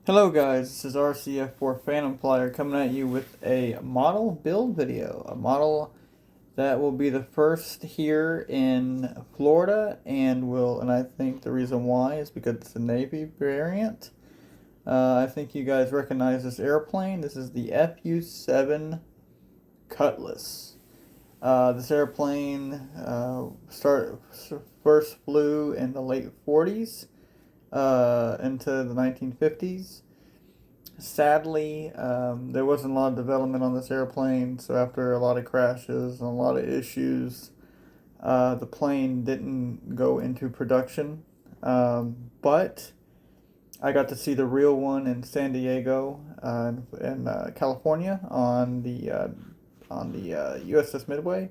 Hello guys, this is RCF4 Phantom Flyer coming at you with a model build video. A model that will be the first here in Florida and I think the reason why is because it's a Navy variant. I think you guys recognize this airplane. This is the FU-7 Cutlass. This airplane first flew in the late 40s into the 1950s. Sadly, there wasn't a lot of development on this airplane, so after a lot of crashes and a lot of issues, the plane didn't go into production. But I got to see the real one in San Diego, in California, on the USS Midway,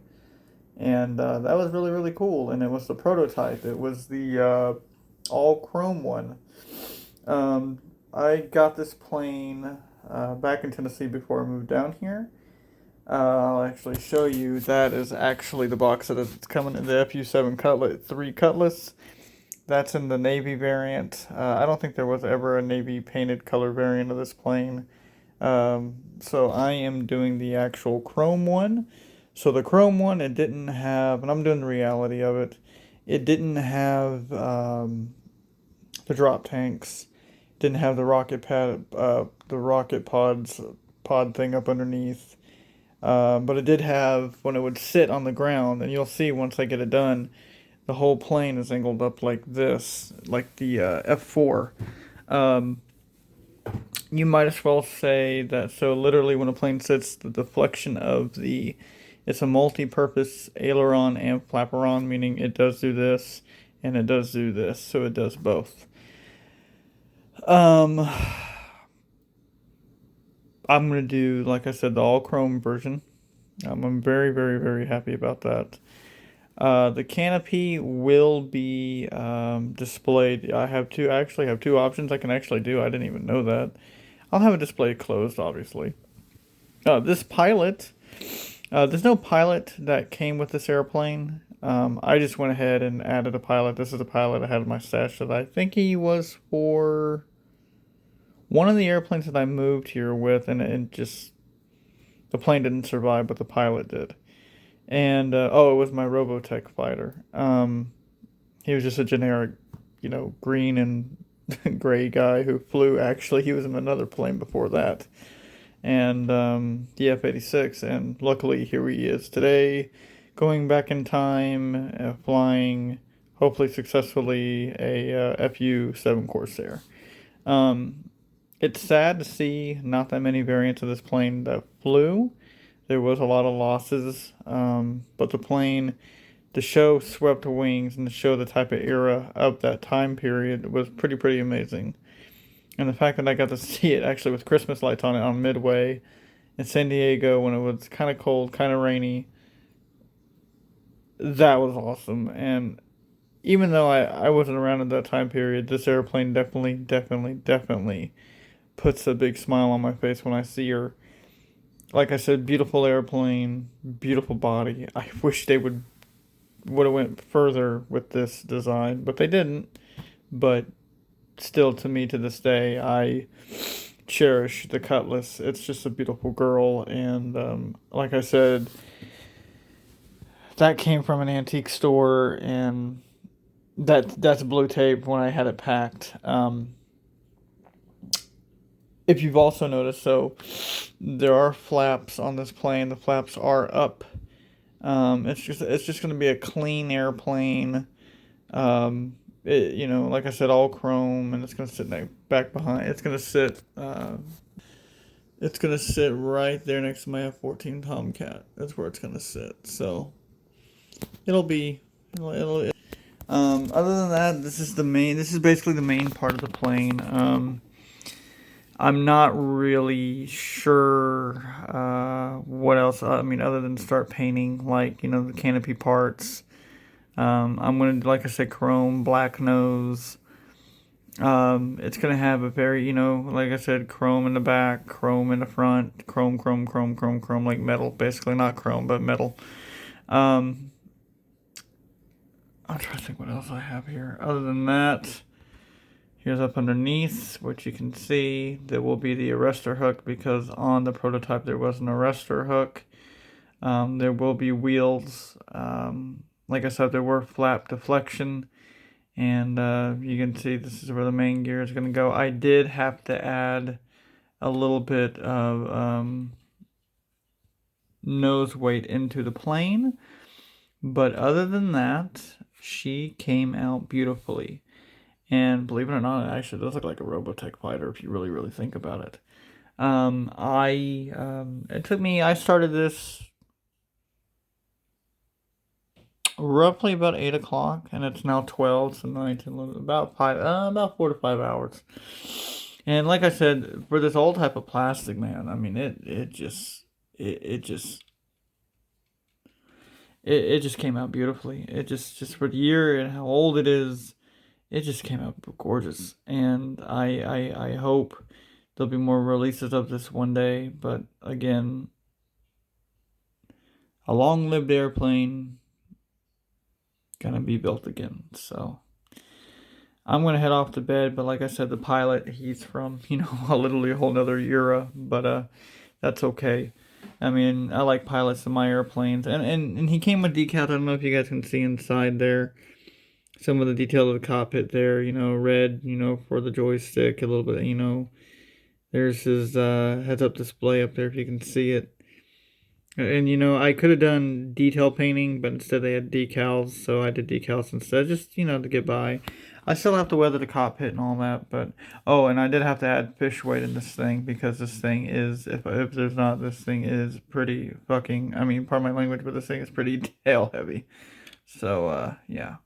and that was really really cool. And it was the prototype. It was the all chrome one. I got this plane back in Tennessee before I moved down here. I'll actually show you. That is actually the box that it's coming in, the FU-7 Cutlass 3 Cutlass. That's in the Navy variant. I don't think there was ever a Navy painted color variant of this plane. So I am doing the actual chrome one. So the chrome one, it didn't have, and I'm doing the reality of it, it didn't have the drop tanks. Didn't have the rocket pod thing up underneath. But it did have, when it would sit on the ground, and you'll see once I get it done, the whole plane is angled up like this, like the F4. You might as well say that, so literally when a plane sits, the deflection of it's a multi-purpose aileron and flaperon, meaning it does do this, and it does do this, so it does both. I'm going to do, like I said, the all chrome version. I'm very, very, very happy about that. The canopy will be displayed. I actually have two options I can actually do. I didn't even know that. I'll have it displayed closed, obviously. This pilot, there's no pilot that came with this airplane. I just went ahead and added a pilot. This is a pilot I had in my stash that I think he was for one of the airplanes that I moved here with, and the plane didn't survive, but the pilot did. And, it was my Robotech fighter. He was just a generic, green and gray guy who flew. Actually, he was in another plane before that. And, the F-86, and luckily here he is today, going back in time, flying, hopefully successfully, a FU-7 Corsair. It's sad to see not that many variants of this plane that flew. There was a lot of losses, but the plane, to show swept wings and to show the type of era of that time period was pretty amazing. And the fact that I got to see it actually with Christmas lights on it on Midway in San Diego when it was kind of cold, kind of rainy, that was awesome. And even though I wasn't around at that time period, this airplane definitely puts a big smile on my face when I see her. Like I said, beautiful airplane, beautiful body. I wish they would have went further with this design, but they didn't. But still, to me, to this day, I cherish the Cutlass. It's just a beautiful girl, and like I said, that came from an antique store, and that's blue tape when I had it packed. If you've also noticed, so there are flaps on this plane. The flaps are up. It's just going to be a clean airplane. Like I said, all chrome, and it's going to sit back behind. It's going to sit. It's going to sit right there next to my F-14 Tomcat. That's where it's going to sit. So it'll be. Other than that, this is basically the main part of the plane. I'm not really sure what else. I mean, other than start painting, the canopy parts. I'm going to, like I said, chrome, black nose. It's going to have a very, like I said, chrome in the back, chrome in the front, chrome, like metal. Basically, not chrome, but metal. I'm trying to think what else I have here. Other than that, Here's up underneath, which you can see there will be the arrestor hook because on the prototype there was an arrestor hook. There will be wheels. Like I said, there were flap deflection, and you can see this is where the main gear is going to go. I did have to add a little bit of nose weight into the plane, but other than that, she came out beautifully. And believe it or not, it actually does look like a Robotech fighter if you really, really think about it. It took me, I started this roughly about 8 o'clock, and it's now 12, so 9, 10, 11, about 4 to 5 hours. And like I said, for this old type of plastic, man, I mean, it just came out beautifully. It just for the year and how old it is, it just came out gorgeous. And I hope there'll be more releases of this one day. But again, a long-lived airplane gonna be built again. So I'm gonna head off to bed. But like I said, the pilot, he's from literally a whole nother era. But that's okay. I mean, I like pilots in my airplanes, and he came with decals. I don't know if you guys can see inside there. Some of the detail of the cockpit there, red, for the joystick, a little bit, there's his heads-up display up there if you can see it. And, I could have done detail painting, but instead they had decals, so I did decals instead, just, to get by. I still have to weather the cockpit and all that, but, oh, and I did have to add fish weight in this thing, because this thing is, if there's not, this thing is pretty fucking, I mean, pardon my language, but this thing is pretty tail heavy. So, yeah.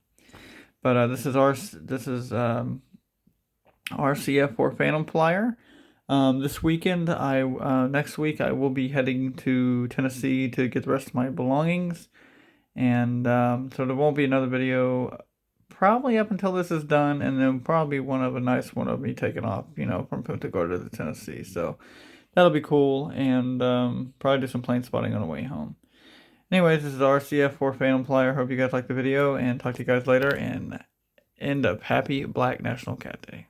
But this is RCF4 Phantom Flyer. This weekend, next week I will be heading to Tennessee to get the rest of my belongings, and so there won't be another video probably up until this is done, and then probably a nice one of me taking off, from Punta Gorda to Tennessee. So that'll be cool, and probably do some plane spotting on the way home. Anyways, this is RCF4 Phantom Flyer. Hope you guys liked the video, and talk to you guys later, and end up happy Black National Cat Day.